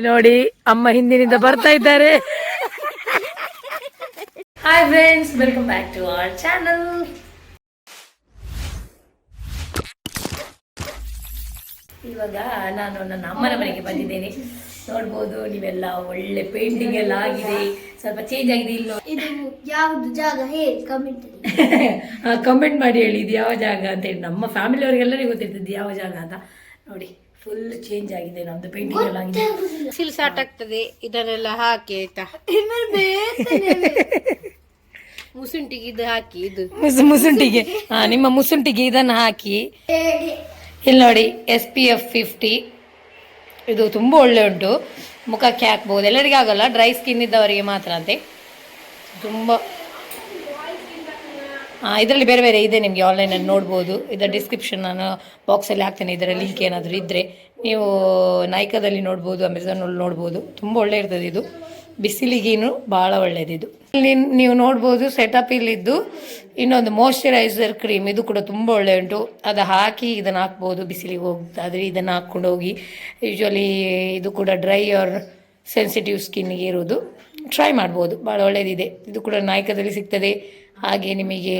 ನೋಡಿ ಅಮ್ಮ ಹಿಂದಿನಿಂದ ಬರ್ತಾ ಇದ್ದಾರೆ. Hi friends, welcome back to our channel. ಇವಾಗ ನಾನು ನನ್ನ ಅಮ್ಮನ ಮನೆಗೆ ಬಂದಿದ್ದೇನೆ. ನೋಡ್ಬೋದು ನೀವೆಲ್ಲ, ಒಳ್ಳೆ ಪೇಂಟಿಂಗ್ ಎಲ್ಲ ಆಗಿದೆ, ಸ್ವಲ್ಪ ಚೇಂಜ್ ಆಗಿದೆ. ಇಲ್ಲಿ ಇದು ಯಾವ್ದು ಜಾಗ ಹೇಳಿ ಕಮೆಂಟ್ ಕಮೆಂಟ್ ಮಾಡಿ ಹೇಳಿ ಇದು ಯಾವ ಜಾಗ ಅಂತ ಹೇಳಿ. ನಮ್ಮ ಫ್ಯಾಮಿಲಿ ಅವರಿಗೆಲ್ಲರಿಗೂ ಗೊತ್ತಿರ್ತದೆ ಯಾವ ಜಾಗ ಅಂತ. ನೋಡಿ ಫುಲ್ ಚೇಂಜ್ ಆಗಿದೆ, ನಮ್ದು ಪೇಂಟಿಂಗ್ ಎಲ್ಲ ಆಗಿದೆ. ಸಿಲ್ ಸ್ಟಾರ್ಟ್ ಆಗ್ತದೆ, ಇದನ್ನೆಲ್ಲ ಹಾಕಿ ಆಯ್ತಾ. ಮುಸುಂಟಿಗೆ ಇದು ಹಾಕಿ, ಇದು ಮುಸುಂಟಿಗೆ ನಿಮ್ಮ ಮುಸುಂಟಿಗೆ ಇದನ್ನು ಹಾಕಿ. ಇಲ್ಲಿ ನೋಡಿ SPF 50, ಇದು ತುಂಬ ಒಳ್ಳೆ ಉಂಟು, ಮುಖಕ್ಕೆ ಹಾಕ್ಬೋದು. ಎಲ್ಲರಿಗೆ ಆಗಲ್ಲ, ಡ್ರೈ ಸ್ಕಿನ್ ಇದ್ದವರಿಗೆ ಮಾತ್ರ ಅಂತೆ. ತುಂಬ ಇದರಲ್ಲಿ ಬೇರೆ ಬೇರೆ ಇದೆ, ನಿಮಗೆ ಆನ್ಲೈನಲ್ಲಿ ನೋಡ್ಬೋದು. ಇದರ ಡಿಸ್ಕ್ರಿಪ್ಷನ್ ನಾನು ಬಾಕ್ಸಲ್ಲಿ ಹಾಕ್ತೇನೆ. ಇದರ ಲಿಂಕ್ ಏನಾದರೂ ಇದ್ದರೆ ನೀವು ನೈಕಾದಲ್ಲಿ ನೋಡ್ಬೋದು, ಅಮೆಝಾನಲ್ಲಿ ನೋಡ್ಬೋದು. ತುಂಬ ಒಳ್ಳೆ ಇರ್ತದೆ ಇದು, ಬಿಸಿಲಿಗೇನು ಭಾಳ ಒಳ್ಳೆಯದಿದು. ಇಲ್ಲಿ ನೀವು ನೋಡ್ಬೋದು ಸೆಟಪ್ ಇಲ್ಲಿದ್ದು. ಇನ್ನೊಂದು ಮಾಯ್ಶ್ಚರೈಸರ್ ಕ್ರೀಮ್, ಇದು ಕೂಡ ತುಂಬ ಒಳ್ಳೆ ಉಂಟು. ಅದು ಹಾಕಿ ಇದನ್ನು ಹಾಕ್ಬೋದು ಬಿಸಿಲಿಗೆ ಹೋಗ್ತಾದರೆ. ಇದನ್ನು ಹಾಕ್ಕೊಂಡು ಹೋಗಿ. ಯೂಶ್ವಲಿ ಇದು ಕೂಡ ಡ್ರೈ ಆರ್ ಸೆನ್ಸಿಟಿವ್ ಸ್ಕಿನ್ನಿಗೆ ಇರೋದು, ಟ್ರೈ ಮಾಡ್ಬೋದು, ಭಾಳ ಒಳ್ಳೆಯದಿದೆ. ಇದು ಕೂಡ ನಾಯ್ಕದಲ್ಲಿ ಸಿಗ್ತದೆ, ಹಾಗೆ ನಿಮಗೆ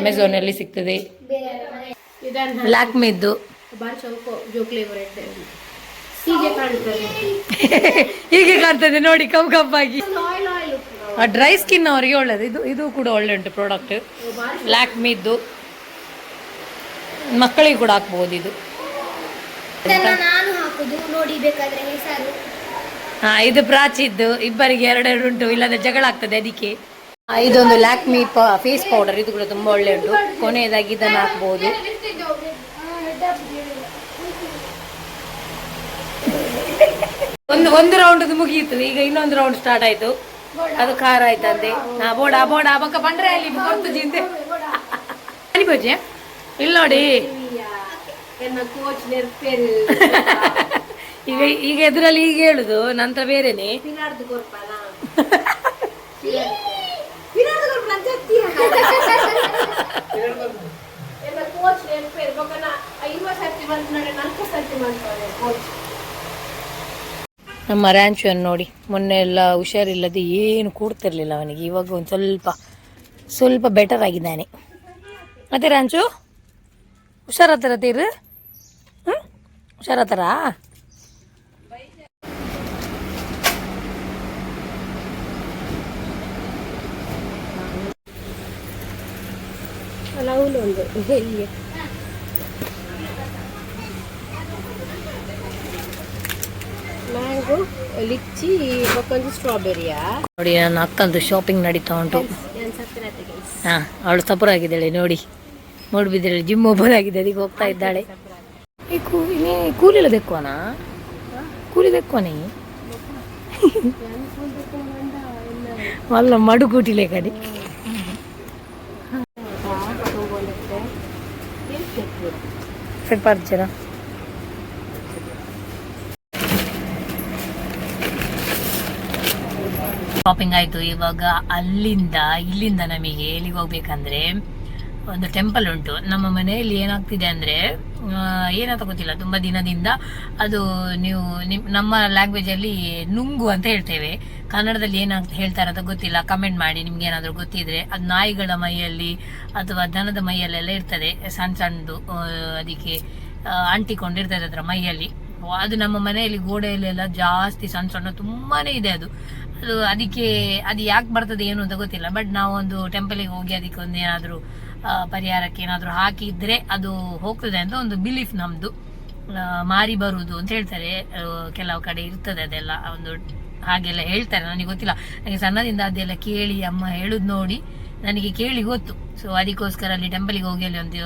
ಅಮೆಝಾನಲ್ಲಿ ಸಿಗ್ತದೆ. ಲ್ಯಾಕ್ಮಿದ್ದು ಹೀಗೆ ಕಾಣ್ತದೆ ನೋಡಿ, ಕಪ್ಪಾಗಿ. ಡ್ರೈ ಸ್ಕಿನ್ ಅವರಿಗೆ ಒಳ್ಳೆಯದು. ಇದು ಕೂಡ ಒಳ್ಳೆ ಉಂಟು ಪ್ರಾಡಕ್ಟ್, ಲ್ಯಾಕ್ಮಿದ್ದು. ಮಕ್ಕಳಿಗೆ ಕೂಡ ಹಾಕ್ಬೋದು ಇದು. ನಾನು ಹಾಕುದು ನೋಡಿ ಬೇಕಾದ್ರೆ ಹೆಸರು. ಇದು ಪ್ರಾಚಿದ್ದು, ಇಬ್ಬರಿಗೆ ಎರಡೆರಡು ಉಂಟು, ಇಲ್ಲದ್ರೆ ಜಗಳ ಆಗ್ತದೆ ಅದಕ್ಕೆ. ಇದೊಂದು ಲ್ಯಾಕ್ಮಿ ಫೇಸ್ ಪೌಡರ್, ಇದು ಕೂಡ ತುಂಬ ಒಳ್ಳೆ ಉಂಟು. ಕೊನೆಯದಾಗಿ ಇದನ್ನು ಹಾಕ್ಬೋದು. ಒಂದು ರೌಂಡ್ ಮುಗಿಯಿತು, ಈಗ ಇನ್ನೊಂದು ರೌಂಡ್ ಸ್ಟಾರ್ಟ್ ಆಯ್ತು. ಅದು ಖಾರ ಆಯ್ತಂತೆ. ಬೋಡ ಬೋಡ ಬಕ್ಕ ಬಂದ್ರೆ ಅಲ್ಲಿ ಗೊತ್ತು ಜಿಂತೆ ಅನಿಪೋಜೆ. ಇಲ್ಲಿ ನೋಡಿ ಈಗ ಎದುರಲ್ಲಿ ಈಗ ಹೇಳುದು, ನಂತರ ಬೇರೆನೆ. ನಮ್ಮ ರ್ಯಾಂಚುವನ್ನು ನೋಡಿ, ಮೊನ್ನೆ ಎಲ್ಲ ಹುಷಾರಿಲ್ಲದೆ ಏನು ಕೂಡ್ತಿರ್ಲಿಲ್ಲ ಅವನಿಗೆ. ಇವಾಗ ಒಂದು ಸ್ವಲ್ಪ ಬೆಟರ್ ಆಗಿದ್ದಾನೆ. ಮತ್ತೆ ರ್ಯಾಂಚು ಹುಷಾರತ್ತರ ತೀರು, ಹುಷಾರತ್ತರ. ಮ್ಯಾಂಗೋ, ಲಿಚ್ಚಿ, ಮತ್ತೊಂದು ಸ್ಟ್ರಾಬೆರಿಯಾ. ನೋಡಿ ನನ್ನ ಅಕ್ಕಂದು ಶಾಪಿಂಗ್ ನಡೀತಾ ಉಂಟು. ಅವಳು ಸಪುರ ಆಗಿದ್ದಾಳೆ ನೋಡಿ, ನೋಡ್ಬಿದ್ರೆ ಜಿಮ್ ಓಪನ್ ಆಗಿದೆ, ಅದಕ್ಕೆ ಹೋಗ್ತಾ ಇದ್ದಾಳೆ. ಕೂಲಿಲ್ಲ ದೆಕ್ಕೋನಾ, ಕೂಲಿ ದೆಕ್ಕೋನಿ ಅಲ್ಲ ಮಡುಕೂಟಿಲೆ ಕಡೆ. ಜನ ಶಾಪಿಂಗ್ ಆಯಿತು. ಇವಾಗ ಇಲ್ಲಿಂದ ನಮಗೆ ಎಲ್ಲಿಗೆ ಹೋಗ್ಬೇಕಂದ್ರೆ ಒಂದು ಟೆಂಪಲ್ ಉಂಟು. ನಮ್ಮ ಮನೆಯಲ್ಲಿ ಏನಾಗ್ತಿದೆ ಅಂದರೆ, ಏನಂತ ಗೊತ್ತಿಲ್ಲ, ತುಂಬ ದಿನದಿಂದ ಅದು ನೀವು ನಮ್ಮ ಲ್ಯಾಂಗ್ವೇಜಲ್ಲಿ ನುಂಗು ಅಂತ ಹೇಳ್ತೇವೆ. ಕನ್ನಡದಲ್ಲಿ ಏನಾಗ್ತದೆ ಹೇಳ್ತಾರೆ ಅಂತ ಗೊತ್ತಿಲ್ಲ, ಕಮೆಂಟ್ ಮಾಡಿ ನಿಮ್ಗೆ ಏನಾದರೂ ಗೊತ್ತಿದ್ರೆ. ಅದು ನಾಯಿಗಳ ಮೈಯಲ್ಲಿ ಅಥವಾ ದನದ ಮೈಯಲ್ಲೆಲ್ಲ ಇರ್ತದೆ, ಸಣ್ಣದು, ಅದಕ್ಕೆ ಅಂಟಿಕೊಂಡಿರ್ತದೆ ಅದರ ಮೈಯಲ್ಲಿ. ಅದು ನಮ್ಮ ಮನೆಯಲ್ಲಿ ಗೋಡೆಯಲ್ಲೆಲ್ಲ ಜಾಸ್ತಿ ಸಣ್ಣ ತುಂಬಾ ಇದೆ ಅದು. ಅದಕ್ಕೆ ಅದು ಯಾಕೆ ಬರ್ತದೆ ಏನು ಅಂತ ಗೊತ್ತಿಲ್ಲ. ಬಟ್ ನಾವು ಒಂದು ಟೆಂಪಲಿಗೆ ಹೋಗಿ ಅದಕ್ಕೆ ಒಂದು ಏನಾದರೂ ಪರಿಹಾರಕ್ಕೆ ಏನಾದರೂ ಹಾಕಿದ್ರೆ ಅದು ಹೋಗ್ತದೆ ಅಂತ ಒಂದು ಬಿಲೀಫ್ ನಮ್ಮದು. ಮಾರಿ ಬರುವುದು ಅಂತ ಹೇಳ್ತಾರೆ, ಕೆಲವು ಕಡೆ ಇರ್ತದೆ ಅದೆಲ್ಲ, ಒಂದು ಹಾಗೆಲ್ಲ ಹೇಳ್ತಾರೆ. ನನಗೆ ಗೊತ್ತಿಲ್ಲ, ನನಗೆ ಸಣ್ಣದಿಂದ ಅದೆಲ್ಲ ಕೇಳಿ ಅಮ್ಮ ಹೇಳುದು ನೋಡಿ ನನಗೆ ಕೇಳಿ ಗೊತ್ತು. ಸೊ ಅದಕ್ಕೋಸ್ಕರ ಅಲ್ಲಿ ಟೆಂಪಲಿಗೆ ಹೋಗಿ ಅಲ್ಲಿ ಒಂದು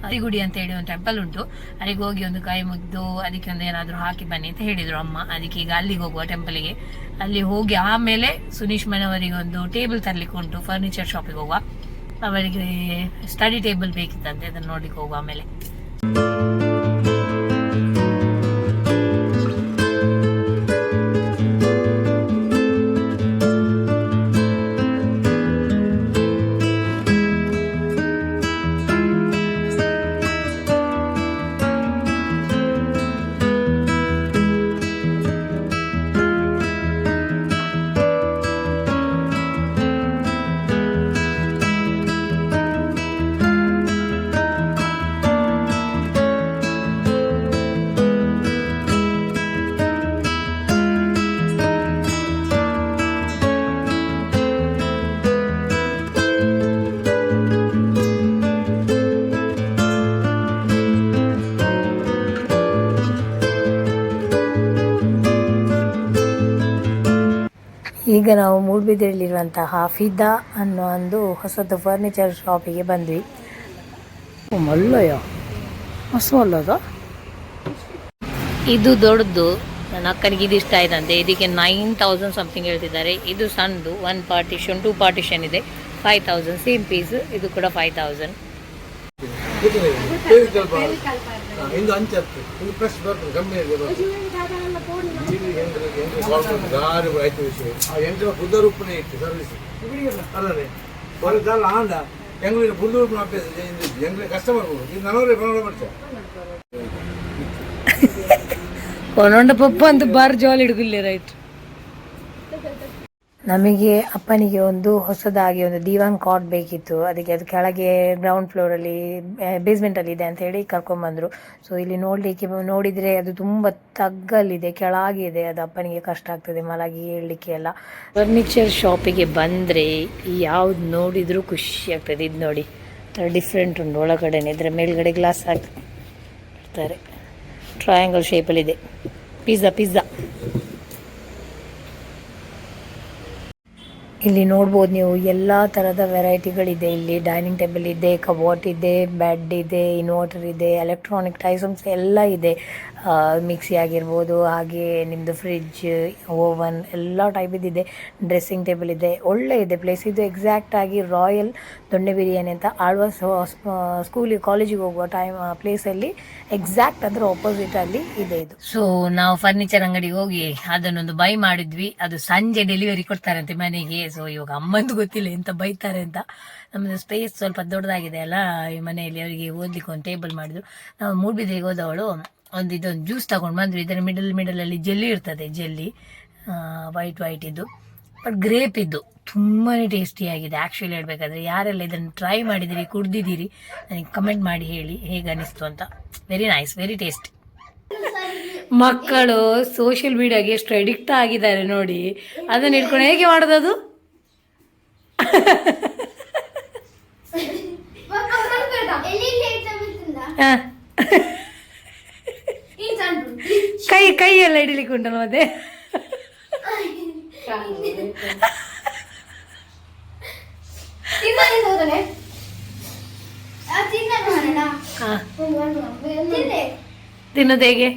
ಹರಿಗುಡಿ ಅಂತ ಹೇಳಿ ಒಂದು ಟೆಂಪಲ್ ಉಂಟು, ಅಲ್ಲಿಗೆ ಹೋಗಿ ಒಂದು ಕೈ ಮುಗಿದು ಅದಕ್ಕೆ ಒಂದು ಏನಾದರೂ ಹಾಕಿ ಬನ್ನಿ ಅಂತ ಹೇಳಿದರು ಅಮ್ಮ. ಅದಕ್ಕೆ ಈಗ ಅಲ್ಲಿಗೆ ಹೋಗುವ ಟೆಂಪಲಿಗೆ. ಅಲ್ಲಿ ಹೋಗಿ ಆಮೇಲೆ ಸುನೀಶ್ ಮನೆಯವರಿಗೆ ಒಂದು ಟೇಬಲ್ ತರಲಿಕ್ಕೆ ಉಂಟು, ಫರ್ನಿಚರ್ ಶಾಪಿಗೆ ಹೋಗುವ. ಅವರಿಗೆ ಸ್ಟಡಿ ಟೇಬಲ್ ಬೇಕಿತ್ತಂತೆ, ಅದನ್ನು ನೋಡ್ಲಿಕ್ಕೆ ಹೋಗುವ ಆಮೇಲೆ. ಈಗ ನಾವು ಮೂಡುಬಿದಿರೆಯಲ್ಲಿರುವಂತಹ ಫಿದಾ ಅನ್ನೋ ಒಂದು ಹೊಸದು ಫರ್ನಿಚರ್ ಶಾಪಿಗೆ ಬಂದ್ವಿ. ಮಲ್ಲಯ್ಯ ಮಸ್ತ್ ಮಲ್ಲದ ಇದು ದೊಡ್ಡದು. ನನ್ನ ಅಕ್ಕನಿಗೆ ಇದು ಇಷ್ಟ ಆಯ್ತಂತೆ. ಇದಕ್ಕೆ 9,000 ಸಮಥಿಂಗ್ ಹೇಳ್ತಿದ್ದಾರೆ. ಇದು ಸಣ್ಣದು 1 ಪಾರ್ಟಿಷನ್ 2 ಪಾರ್ಟಿಷನ್ ಇದೆ 5,000 ಸೇಮ್ ಪೀಸ್. ಇದು ಕೂಡ 5,000. ಕೊನೊಂಡ ಪಪ್ಪ ಅಂತ ಬಾರ್ ಜಾಲಿ ಹಿಡ್ಗಿಲ್ಲ ರೈಟ್. ನಮಗೆ ಅಪ್ಪನಿಗೆ ಒಂದು ಹೊಸದಾಗಿ ಒಂದು ದಿವಾನ್ ಕಾಟ್ ಬೇಕಿತ್ತು. ಅದಕ್ಕೆ ಅದು ಕೆಳಗೆ ಗ್ರೌಂಡ್ ಫ್ಲೋರಲ್ಲಿ ಬೇಸ್ಮೆಂಟಲ್ಲಿ ಇದೆ ಅಂತ ಹೇಳಿ ಕರ್ಕೊಂಡ್ಬಂದರು. ಸೊ ಇಲ್ಲಿ ನೋಡಿದರೆ ಅದು ತುಂಬ ತಗ್ಗಲ್ಲಿದೆ, ಕೆಳಗಿದೆ. ಅದು ಅಪ್ಪನಿಗೆ ಕಷ್ಟ ಆಗ್ತದೆ ಮಲಗಿ ಹೇಳಲಿಕ್ಕೆ ಎಲ್ಲ. ಫರ್ನಿಚರ್ ಶಾಪಿಗೆ ಬಂದರೆ ಯಾವ್ದು ನೋಡಿದರೂ ಖುಷಿ ಆಗ್ತದೆ. ಇದು ನೋಡಿ ಡಿಫ್ರೆಂಟ್ ಉಂಟು ಒಳಗಡೆನೆ. ಇದರ ಮೇಲ್ಗಡೆ ಗ್ಲಾಸ್ ಹಾಕ್ತಾರೆ. ಟ್ರಯಾಂಗಲ್ ಶೇಪಲ್ಲಿದೆ. ಪಿಜ್ಜಾ ಇಲ್ಲಿ ನೋಡ್ಬೋದು ನೀವು. ಎಲ್ಲ ಥರದ ವೆರೈಟಿಗಳಿದೆ ಇಲ್ಲಿ. ಡೈನಿಂಗ್ ಟೇಬಲ್ ಇದೆ, ಕಬೋರ್ಡ್ ಇದೆ, ಬೆಡ್ ಇದೆ, ಇನ್ವರ್ಟರ್ ಇದೆ, ಎಲೆಕ್ಟ್ರಾನಿಕ್ ಐಟಮ್ಸ್ ಎಲ್ಲ ಇದೆ. ಮಿಕ್ಸಿ ಆಗಿರ್ಬೋದು, ಹಾಗೆ ನಿಮ್ಮದು ಫ್ರಿಡ್ಜ್, ಓವನ್ ಎಲ್ಲ ಟೈಪಿದ್ದಿದೆ. ಡ್ರೆಸ್ಸಿಂಗ್ ಟೇಬಲ್ ಇದೆ. ಒಳ್ಳೆ ಇದೆ ಪ್ಲೇಸ್ ಇದು. ಎಕ್ಸಾಕ್ಟಾಗಿ ರಾಯಲ್ ದೊಣ್ಣೆ ಬಿರಿಯಾನಿ ಅಂತ ಆಳ್ವಾಸ್ ಕಾಲೇಜಿಗೆ ಹೋಗುವ ಪ್ಲೇಸಲ್ಲಿ ಎಕ್ಸಾಕ್ಟ್ ಅದರ ಆಪೋಸಿಟಲ್ಲಿ ಇದೆ ಇದು. ಸೊ ನಾವು ಫರ್ನಿಚರ್ ಅಂಗಡಿಗೆ ಹೋಗಿ ಅದನ್ನೊಂದು ಬೈ ಮಾಡಿದ್ವಿ. ಅದು ಸಂಜೆ ಡೆಲಿವರಿ ಕೊಡ್ತಾರಂತೆ ಮನೆಗೆ. ಸೊ ಇವಾಗ ಅಮ್ಮಂದು ಗೊತ್ತಿಲ್ಲ ಎಂತ ಬೈತಾರೆ ಅಂತ. ನಮ್ಮದು ಸ್ಪೇಸ್ ಸ್ವಲ್ಪ ದೊಡ್ಡದಾಗಿದೆ ಅಲ್ಲ ಈ ಮನೆಯಲ್ಲಿ. ಅವರಿಗೆ ಓದ್ಲಿಕ್ಕೆ ಒಂದು ಟೇಬಲ್ ಮಾಡಿದ್ರು. ನಾವು ಮೂಡುಬಿದಿರೆಗೆ ಹೋದವಳು ಇದೊಂದು ಜ್ಯೂಸ್ ತಗೊಂಡು ಬಂದ್ರು. ಇದರ ಮಿಡಲಲ್ಲಿ ಜೆಲ್ಲಿ ಇರ್ತದೆ. ಜೆಲ್ಲಿ ವೈಟ್ ಇದ್ದು, ಬಟ್ ಗ್ರೇಪ್ ಇದ್ದು ತುಂಬಾ ಟೇಸ್ಟಿಯಾಗಿದೆ. ಆ್ಯಕ್ಚುಲಿ ಹೇಳ್ಬೇಕಾದ್ರೆ ಯಾರೆಲ್ಲ ಇದನ್ನು ಟ್ರೈ ಮಾಡಿದಿರಿ, ಕುಡ್ದಿದ್ದೀರಿ, ನನಗೆ ಕಮೆಂಟ್ ಮಾಡಿ ಹೇಳಿ ಹೇಗೆ ಅನಿಸ್ತು ಅಂತ. Very nice, very tasty. ಮಕ್ಕಳು ಸೋಷಿಯಲ್ ಮೀಡಿಯಾಗೆ ಎಷ್ಟು ಅಡಿಕ್ಟ್ ಆಗಿದ್ದಾರೆ ನೋಡಿ. ಅದನ್ನು ಇಟ್ಕೊಂಡು ಹೇಗೆ ಮಾಡೋದು ಅದು? ಕೈ ಎಲ್ಲ ಹಿಡಿಲಿಕ್ಕೆ ಉಂಟಲ್ಲ ಮತ್ತೆ. ತಿನ್ನೋದು ಹೇಗೆ?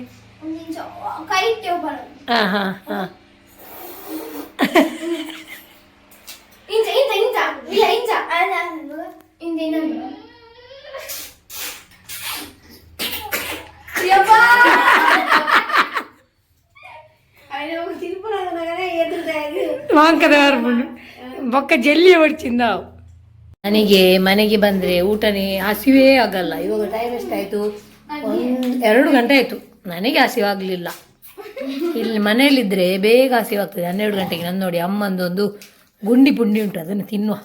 ಬೊಕ್ಕ ಜಲ್ಲಿ ಹೊಡ್ಚಿಂದ. ನನಗೆ ಮನೆಗೆ ಬಂದರೆ ಊಟನೇ ಹಸಿವೇ ಆಗಲ್ಲ. ಇವಾಗ ಟೈಮ್ ಎಷ್ಟಾಯಿತು? 2 ಗಂಟೆ ಆಯಿತು. ನನಗೆ ಹಸಿವಾಗಲಿಲ್ಲ. ಇಲ್ಲಿ ಮನೆಯಲ್ಲಿದ್ದರೆ ಬೇಗ ಹಸಿವಾಗ್ತದೆ 12 ಗಂಟೆಗೆ. ನಾನು ನೋಡಿ ಅಮ್ಮಂದೊಂದು ಗುಂಡಿ ಪುಂಡಿ ಉಂಟು, ಅದನ್ನು ತಿನ್ನುವ.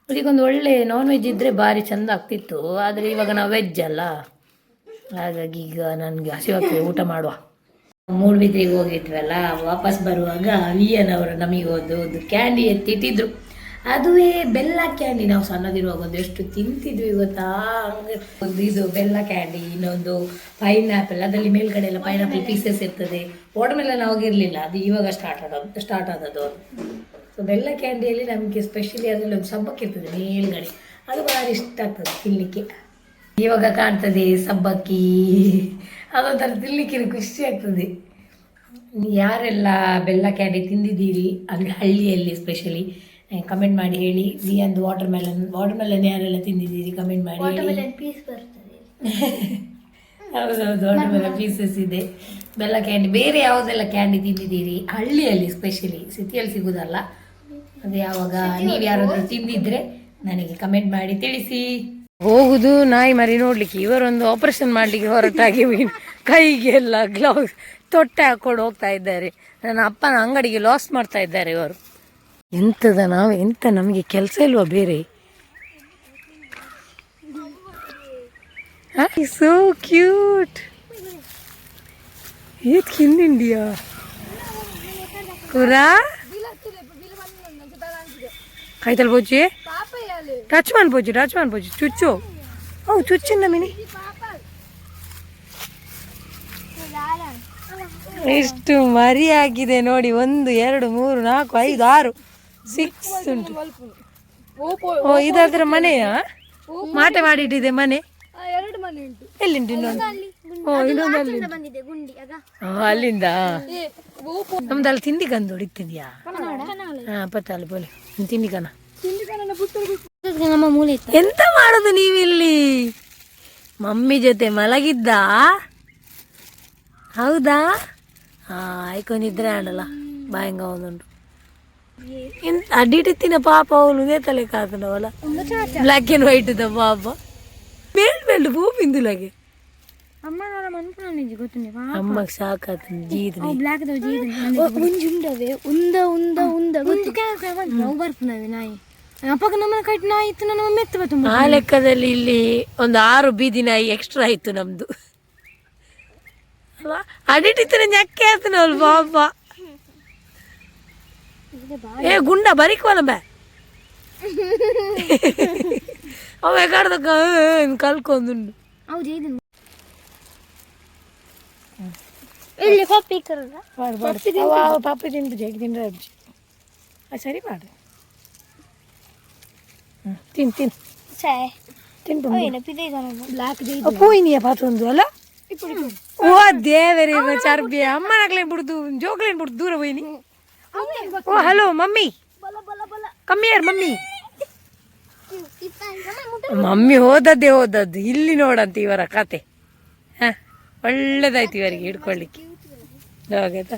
ಅದಕ್ಕೊಂದು ಒಳ್ಳೆ ನಾನ್ ವೆಜ್ ಇದ್ದರೆ ಭಾರಿ ಚೆಂದ ಆಗ್ತಿತ್ತು. ಆದರೆ ಇವಾಗ ನಾವು ವೆಜ್ ಅಲ್ಲ, ಹಾಗಾಗಿ ಈಗ ನನಗೆ ಹಸಿವಾಗ್ತದೆ, ಊಟ ಮಾಡುವ. ಮೂಡುಬಿದ್ರೆಗೆ ಹೋಗಿದ್ವಲ್ಲ, ವಾಪಸ್ ಬರುವಾಗ ವಿಯನವರು ನಮಗೆ ಒಂದು ಕ್ಯಾಂಡಿ ಎತ್ತಿಟ್ಟಿದ್ರು. ಅದುವೇ ಬೆಲ್ಲ ಕ್ಯಾಂಡಿ. ನಾವು ಸಣ್ಣದಿರುವಾಗ ಒಂದು ಎಷ್ಟು ತಿಂತಿದ್ವಿ ಗೊತ್ತಾ. ಒಂದು ಇದು ಬೆಲ್ಲ ಕ್ಯಾಂಡಿ, ಇನ್ನೊಂದು ಪೈನಾಪಲ್. ಅದರಲ್ಲಿ ಮೇಲ್ಗಡೆ ಎಲ್ಲ ಪೈನಾಪಲ್ ಪೀಸಸ್ ಇರ್ತದೆ. ವಾಟರ್ಮೆಲನ್ ಅವಾಗಿರಲಿಲ್ಲ, ಅದು ಇವಾಗ ಸ್ಟಾರ್ಟ್ ಆದದ್ದು. ಸೊ ಬೆಲ್ಲ ಕ್ಯಾಂಡಿಯಲ್ಲಿ ನಮಗೆ ಸ್ಪೆಷಲಿ ಅದರಲ್ಲಿ ಒಂದು ಸಬ್ಬಕ್ಕಿ ಇರ್ತದೆ ಮೇಲ್ಗಡೆ, ಅದು ಭಾರಿ ಇಷ್ಟ ಆಗ್ತದೆ ತಿನ್ನಲಿಕ್ಕೆ. ಇವಾಗ ಕಾಣ್ತದೆ ಸಬ್ಬಕ್ಕಿ, ಅದೊಂಥರ ತಿನ್ನಲಿಕ್ಕೆ ಖುಷಿ ಆಗ್ತದೆ. ಯಾರೆಲ್ಲ ಬೆಲ್ಲ ಕ್ಯಾಂಡಿ ತಿಂದಿದ್ದೀರಿ ಅಲ್ಲಿ ಹಳ್ಳಿಯಲ್ಲಿ ಸ್ಪೆಷಲಿ ಕಮೆಂಟ್ ಮಾಡಿ ಹೇಳಿ. ಒಂದು ವಾಟರ್ಮೆಲನ್ ಯಾರೆಲ್ಲ ತಿಂದಿದ್ದೀರಿ ಕಮೆಂಟ್ ಮಾಡಿ ಹೇಳಿ. ಹೌದೌದು, ವಾಟರ್ಮೆಲನ್ ಪೀಸಸ್ ಇದೆ. ಬೆಲ್ಲ ಕ್ಯಾಂಡಿ, ಬೇರೆ ಯಾವುದೆಲ್ಲ ಕ್ಯಾಂಡಿ ತಿಂದಿದ್ದೀರಿ ಹಳ್ಳಿಯಲ್ಲಿ ಸ್ಪೆಷಲಿ, ಸಿಟಿಯಲ್ಲಿ ಸಿಗೋದಲ್ಲ. ಅದು ಯಾವಾಗ ನೀವು ಯಾರಾದರೂ ತಿಂದಿದ್ರೆ ನನಗೆ ಕಮೆಂಟ್ ಮಾಡಿ ತಿಳಿಸಿ. ಹೋಗುದು ನಾಯಿ ಮರಿ ನೋಡ್ಲಿಕ್ಕೆ. ಇವರೊಂದು ಆಪರೇಷನ್ ಮಾಡಲಿಕ್ಕೆ ಹೊರಟಾಗಿ ಕೈಗೆಲ್ಲ ಗ್ಲೌಸ್ ತೊಟ್ಟೆ ಹಾಕೊಂಡು ಹೋಗ್ತಾ ಇದ್ದಾರೆ. ನನ್ನ ಅಪ್ಪನ ಅಂಗಡಿಗೆ ಲಾಸ್ ಮಾಡ್ತಾ ಇದ್ದಾರೆ ಇವರು. ಎಂತ ನಮಗೆ ಕೆಲಸ ಇಲ್ವಾ ಬೇರೆ? So cute. ಏತ್ ಹಿಂದಿಂಡಿಯಾ ಕೂರಾ ಕೈತಲ್ ಪೋಚಿ ಟಚ್ ಮಾಡ್ಬೋಜಿ ಚುಚ್ಚು. ಅವು ಚುಚ್ಚಿಂದ ಮಿನಿ ಎಷ್ಟು ಮರಿ ಆಗಿದೆ ನೋಡಿ, 1 2 3 4 5 6 6 ಉಂಟು. ಓ ಇದಾದ್ರ ಮನೆಯಾ? ಮಾಟೆ ಮಾಡಿಟ್ಟಿದೆ ಮನೆ. 2 ಮನೆ ಉಂಟು. ಎಲ್ಲಿಂಟು ಇನ್ನೊಂದು? ಓ ಇನ್ನೊಂದು ಅಲ್ಲಿ ಬಂದಿದೆ ಗುಂಡಿ ಆಗ. ಅಲ್ಲಿಂದ ನಮ್ದಲ್ಲಿ ತಿಂಡಿ ಕಂದು ಹೊಡಿತಿದ್ಯಾ? ಹಾ ಪತ್ತಾಲ ಬೋಲೆ ತಿಂಡಿ ಕನ. ನಮ್ಮ ಮೂಲೆ ಇತ್ತು. ಎಂತ ಮಾಡುದು ನೀವಿಲ್ಲಿ? ಮಮ್ಮಿ ಜೊತೆ ಮಲಗಿದ್ದ? ಹೌದಾ? ಹಾ ಆಯ್ಕೊಂಡಿದ್ರೆ ಆಡಲ್ಲ ಬಾಯಂಗ ಒಂದುಂಟು. ಅಡ್ಡಿಟ್ಟಿನ ಪಾಪ ಅವಳು ನೇತಲೆ ಕಾತನವಲ್ಲ, ಬ್ಲ್ಯಾಕ್ ಆ್ಯಂಡ್ ವೈಟ್ ದ ಪಾಪ ಬೇಲ್ಡು ಪೂ ಬಿಂದುಲಾಗೆ ಅಮ್ಮಗ್ ಸಾಕಾತ ಜೀದ್ ಒಂಜುಂಡವೆ ಉಂದ ಉಂದ ಉಂದ ನಾವು ಬರ್ಪುನವೆ ನಾಯಿ ಅಪ್ಪಗ ನಮ್ಮ ಕಟ್ ನಾಯಿ ಇತ್ತು ನಮ್ಮ ಮೆತ್ತ ಬತ್ತು. ಆ ಲೆಕ್ಕದಲ್ಲಿ ಇಲ್ಲಿ ಒಂದು 6 ಬೀದಿ ನಾಯಿ ಎಕ್ಸ್ಟ್ರಾ ಆಯ್ತು ನಮ್ದು ಅಲ್ವಾ? ಅಡಿಟಿನ ñಕ್ಕೆ ಆತನವಲ್ ಪಾಪ. ಏ ಗುಂಡ ಬರಿಕೋಲ ಬೇ ಅವ ಕಾಡ್ದಕ್ಕ ಕಲ್ಕೊಂದುಂಡು. ಹೌದು ಇದನ್ನು ಇಲ್ಲಿ ಪಪ್ಪಿ ಕರದ ಪಾಪಿ ತಿಂದು ಜಗಿ ತಿಂದ್ರೆ ಅಜ್ಜಿ ಸರಿ ಮಾಡು. ತಿನ್ ತಿನ್ ತಿಂಟು ಪೂಯಿನಿಯ ಪಾತೊಂದು ಅಲ್ಲ. ಓ ದೇವರೇ ಚರ್ಬಿ ಅಮ್ಮನಾಗ್ಲೇನ್ ಬಿಡ್ದು ಜೋಗ್ಲೇನ್ ಬಿಡ್ದು ದೂರ ಹೋಯ್ನಿ. ಓ ಹಲೋ ಮಮ್ಮಿ, ಕಮ್ಮಿಯಾರ್ ಮಮ್ಮಿ. ಮಮ್ಮಿ ಹೋದದ್ದು ಇಲ್ಲಿ ನೋಡಂತ ಇವರ ಕತೆ. ಹ ಒಳ್ಳೇದಾಯ್ತು ಇವರಿಗೆ ಹಿಡ್ಕೊಳ್ಳಿಕ್ಕೆ. ಆಯ್ತಾ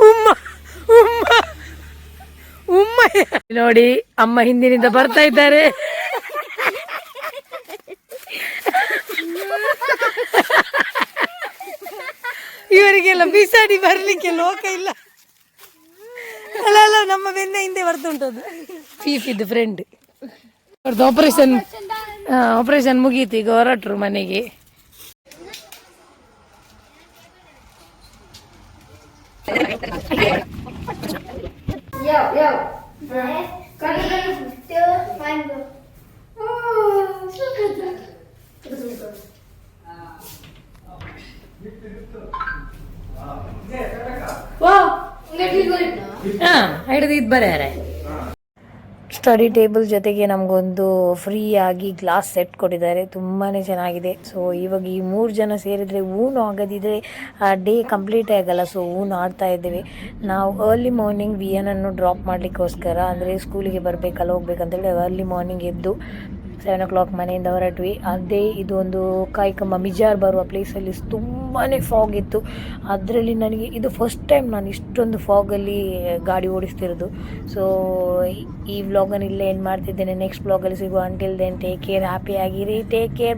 ಉಮ್ಮ ಉಮ್ಮ ಉಮ್ಮ ನೋಡಿ, ಅಮ್ಮ ಹಿಂದಿನಿಂದ ಬರ್ತಾ ಇದ್ದಾರೆ. ಇವರಿಗೆಲ್ಲ ಬಿಸಾಡಿ ಬರ್ಲಿಕ್ಕೆ ಲೋಕ ಇಲ್ಲ. ಅಲ್ಲ ನಮ್ಮ ಬೆನ್ನ ಹಿಂದೆ ಬರ್ತುಂಟದು. ಫೀಫಿದ್ದು ಫ್ರೆಂಡ್ ಅವ್ರದ್ದು ಆಪರೇಷನ್ ಮುಗೀತು, ಈಗ ಹೊರಟ್ರು ಮನೆಗೆ. ಹಿಡಿದು ಇದು ಬರ್ಯಾರೆ. ಸ್ಟಡಿ ಟೇಬಲ್ ಜೊತೆಗೆ ನಮಗೊಂದು ಫ್ರೀ ಆಗಿ ಗ್ಲಾಸ್ ಸೆಟ್ ಕೊಟ್ಟಿದ್ದಾರೆ, ತುಂಬಾ ಚೆನ್ನಾಗಿದೆ. ಸೊ ಇವಾಗ ಈ 3 ಜನ ಸೇರಿದರೆ ಊನು ಆಗದಿದ್ರೆ ಡೇ ಕಂಪ್ಲೀಟೇ ಆಗಲ್ಲ. ಸೊ ಊನು ಆಡ್ತಾ ಇದ್ದೇವೆ ನಾವು. ಅರ್ಲಿ ಮಾರ್ನಿಂಗ್ ವಿಯನನ್ನು ಡ್ರಾಪ್ ಮಾಡಲಿಕ್ಕೋಸ್ಕರ, ಅಂದರೆ ಸ್ಕೂಲಿಗೆ ಬರಬೇಕಲ್ಲ ಹೋಗ್ಬೇಕಂತೇಳಿ ಅರ್ಲಿ ಮಾರ್ನಿಂಗ್ ಎದ್ದು 7 o'clock ಮನೆಯಿಂದ ಹೊರಟ್ವಿ. ಅದೇ ಇದು ಒಂದು ಕಾಯ್ಕಂಬ ಮಿಜಾರ್ ಬರುವ ಪ್ಲೇಸಲ್ಲಿ ತುಂಬಾ ಫಾಗ್ ಇತ್ತು. ಅದರಲ್ಲಿ ನನಗೆ ಇದು ಫಸ್ಟ್ ಟೈಮ್ ನಾನು ಇಷ್ಟೊಂದು ಫಾಗಲ್ಲಿ ಗಾಡಿ ಓಡಿಸ್ತಿರೋದು. ಸೊ ಈ ವ್ಲಾಗನ್ನು ಇಲ್ಲೇ ಏನು ಮಾಡ್ತಿದ್ದೇನೆ. ನೆಕ್ಸ್ಟ್ ವ್ಲಾಗಲ್ಲಿ ಸಿಗುವ. Until then take care, happy ಆಗಿರಿ, ಟೇಕ್ ಕೇರ್.